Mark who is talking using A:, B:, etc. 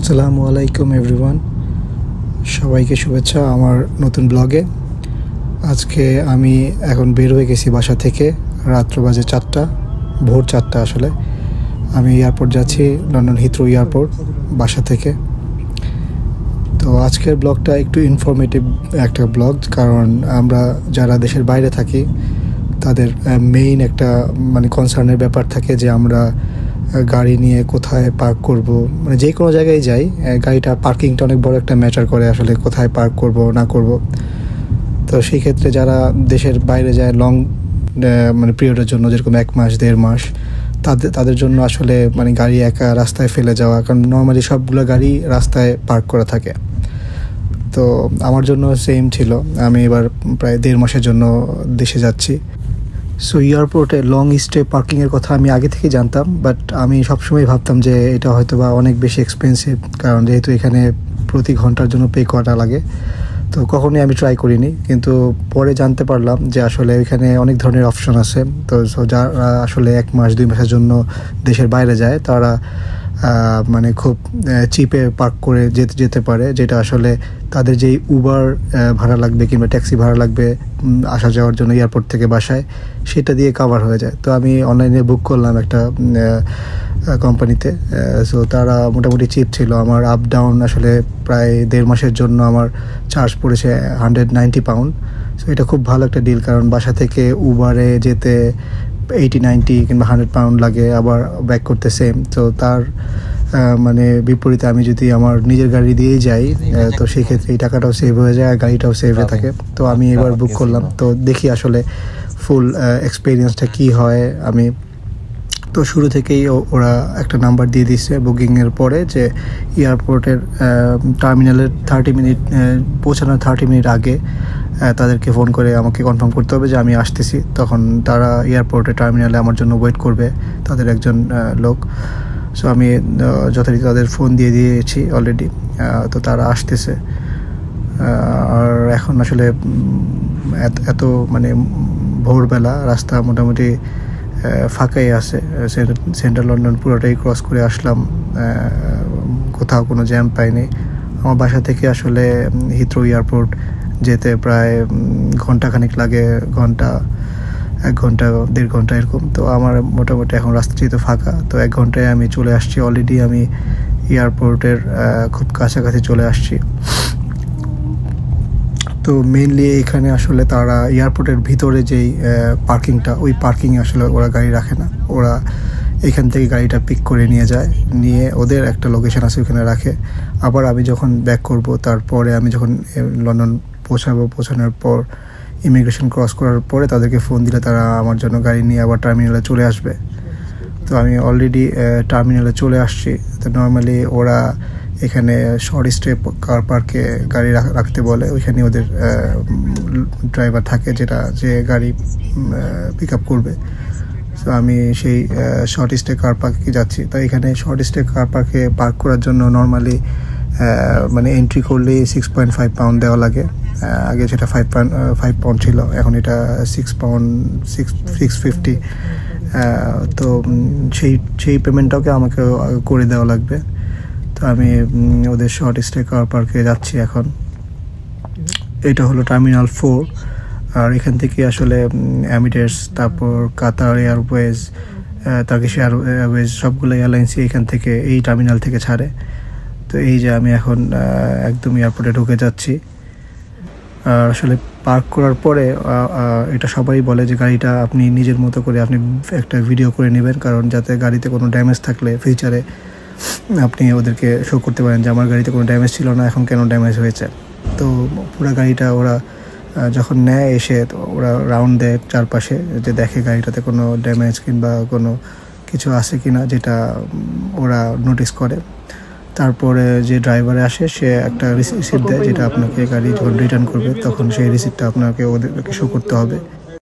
A: আসসালামু আলাইকুম এভরিওয়ান, সবাইকে শুভেচ্ছা আমার নতুন ব্লগে। আজকে আমি এখন বের হয়ে গেছি বাসা থেকে। রাত্র বাজে 4টা, ভোর 4টা আসলে। আমি এয়ারপোর্ট যাচ্ছি, লন্ডন হিথ্রো এয়ারপোর্ট বাসা থেকে। তো আজকের ব্লগটা একটু ইনফরমেটিভ একটা ব্লগ, কারণ আমরা যারা দেশের বাইরে থাকি তাদের মেইন একটা কনসার্নের ব্যাপার থাকে যে আমরা গাড়ি নিয়ে কোথায় পার্ক করব। যে কোনো জায়গায় যাই, গাড়িটা পার্কিংটা অনেক বড় একটা ম্যাটার করে আসলে, কোথায় পার্ক করব না করব। তো সেই ক্ষেত্রে যারা দেশের বাইরে যায় লং পিরিয়ডের জন্য, যেরকম 1 মাস 1.5 মাস, তাদের জন্য আসলে গাড়ি একা রাস্তায় ফেলে যাওয়া, কারণ নর্মালি সবগুলো গাড়ি রাস্তায় পার্ক করা থাকে। তো আমার জন্য সেম ছিল। আমি এবার প্রায় 1.5 মাসের জন্য দেশে যাচ্ছি। সো এয়ারপোর্টে লং স্টে পার্কিংয়ের কথা আমি আগে থেকেই জানতাম, বাট আমি সবসময় ভাবতাম যে এটা হয়তো বা অনেক বেশি এক্সপেন্সিভ, কারণ যেহেতু এখানে প্রতি ঘন্টার জন্য পে করা লাগে। তো কখনোই আমি ট্রাই করিনি, কিন্তু পরে জানতে পারলাম যে আসলে এখানে অনেক ধরনের অপশন আছে। তো যারা আসলে 1 মাস 2 মাসের জন্য দেশের বাইরে যায়, তারা খুব চিপে পার্ক করে যেতে পারে, যেটা আসলে তাদের যেই উবার ভাড়া লাগবে কিংবা ট্যাক্সি ভাড়া লাগবে আসা যাওয়ার জন্য এয়ারপোর্ট থেকে বাসায়, সেটা দিয়ে কভার হয়ে যায়। তো আমি অনলাইনে বুক করলাম একটা কোম্পানিতে। সো তারা মোটামুটি চিপ ছিল। আমার আপ ডাউন আসলে প্রায় 1.5 মাসের জন্য আমার চার্জ পড়েছে 190 পাউন্ড। সো এটা খুব ভালো একটা ডিল, কারণ বাসা থেকে উবারে যেতে 80-90 কিংবা 100 পাউন্ড লাগে, আবার ব্যাক করতে সেম। তো তার বিপরীতে আমি যদি আমার নিজের গাড়ি দিয়েই যাই, তো সেই ক্ষেত্রে এই টাকাটাও সেভ হয়ে যায় আর গাড়িটাও সেভ হয়ে থাকে। তো আমি এবার বুক করলাম, তো দেখি আসলে ফুল এক্সপিরিয়েন্সটা কী হয়। আমি তো শুরু থেকেই ওরা একটা নাম্বার দিয়ে দিচ্ছে বুকিংয়ের পরে, যে এয়ারপোর্টের টার্মিনালের 30 মিনিট পৌঁছানোর 30 মিনিট আগে তাদেরকে ফোন করে আমাকে কনফার্ম করতে হবে যে আমি আসতেছি। তখন তারা এয়ারপোর্টে টার্মিনালে আমার জন্য ওয়েট করবে, তাদের একজন লোক। সো আমি যথারীতি তাদের ফোন দিয়ে দিয়েছি অলরেডি। তো তারা আসতেছে। আর এখন আসলে এত ভোরবেলা, রাস্তা মোটামুটি ফাঁকাই আছে। সেন্ট্রাল লন্ডন পুরোটাই ক্রস করে আসলাম, কোথাও কোনো জ্যাম পাইনি। আমার বাসা থেকে আসলে হিথ্রো এয়ারপোর্ট যেতে প্রায় ঘন্টাখানিক লাগে, 1 ঘন্টা 1.5 ঘন্টা এরকম। তো আমার মোটামুটি এখন রাস্তা যেহেতু ফাঁকা, তো 1 ঘন্টায় আমি চলে আসছি। অলরেডি আমি এয়ারপোর্টের খুব কাছাকাছি চলে আসছি। তো মেইনলি এখানে আসলে তারা এয়ারপোর্টের ভিতরে যেই পার্কিংটা, ওই পার্কিংয়ে আসলে ওরা গাড়ি রাখে না। ওরা এখান থেকে গাড়িটা পিক করে নিয়ে যায়, নিয়ে ওদের একটা লোকেশন আছে ওখানে রাখে। আবার আমি যখন ব্যাক করব, তারপরে আমি যখন লন্ডন পৌঁছানোর পর ইমিগ্রেশন ক্রস করার পরে তাদেরকে ফোন দিলে তারা আমার জন্য গাড়ি নিয়ে আবার টার্মিনালে চলে আসবে। তো আমি অলরেডি টার্মিনালে চলে আসছি। তো নর্মালি ওরা এখানে শর্ট স্টে কার পার্কে গাড়ি রাখতে বলে, ওইখানে ওদের ড্রাইভার থাকে যে গাড়ি পিক আপ করবে। তো আমি সেই শর্ট স্টে কার পার্কে যাচ্ছি। তো এখানে শর্ট স্টে কার পার্কে পার্ক করার জন্য নর্মালি এন্ট্রি করলেই 6.5 পাউন্ড দেওয়া লাগে। আগে সেটা 5 পাউন্ড ছিল, এখন এটা 650। তো সেই পেমেন্টটাকে আমাকে করে দেওয়া লাগবে। তো আমি ওদের শর্ট স্টে কার পার্কে যাচ্ছি এখন। এটা হলো টার্মিনাল 4। আর এখান থেকে আসলে এমিরেটস, তারপর কাতার এয়ারওয়েজ, টার্কিশ এয়ারওয়েজ, সবগুলো এয়ারলাইন্সই এখান থেকে এই টার্মিনাল থেকে ছাড়ে। তো এই যে আমি এখন একদম এয়ারপোর্টে ঢুকে যাচ্ছি। আর আসলে পার্ক করার পরে এটা সবাই বলে যে গাড়িটা আপনি নিজের মতো করে আপনি একটা ভিডিও করে নেবেন, কারণ যাতে গাড়িতে কোনো ড্যামেজ থাকলে ফিউচারে আপনি ওদেরকে শো করতে পারেন যে আমার গাড়িতে কোনো ড্যামেজ ছিল না, এখন কেন ড্যামেজ হয়েছে। তো পুরো গাড়িটা ওরা যখন নেয়, এসে ওরা রাউন্ড দেয় চারপাশে, যে দেখে গাড়িটাতে কোনো ড্যামেজ কিংবা কোনো কিছু আছে কি না, যেটা ওরা নোটিস করে। তারপরে যে ড্রাইভারে আসে, সে একটা রিসিপ্ট দেয়, যেটা আপনাকে গাড়ি যখন রিটার্ন করবে তখন সেই রিসিপ্টটা আপনাকে ওদেরকে শো করতে হবে।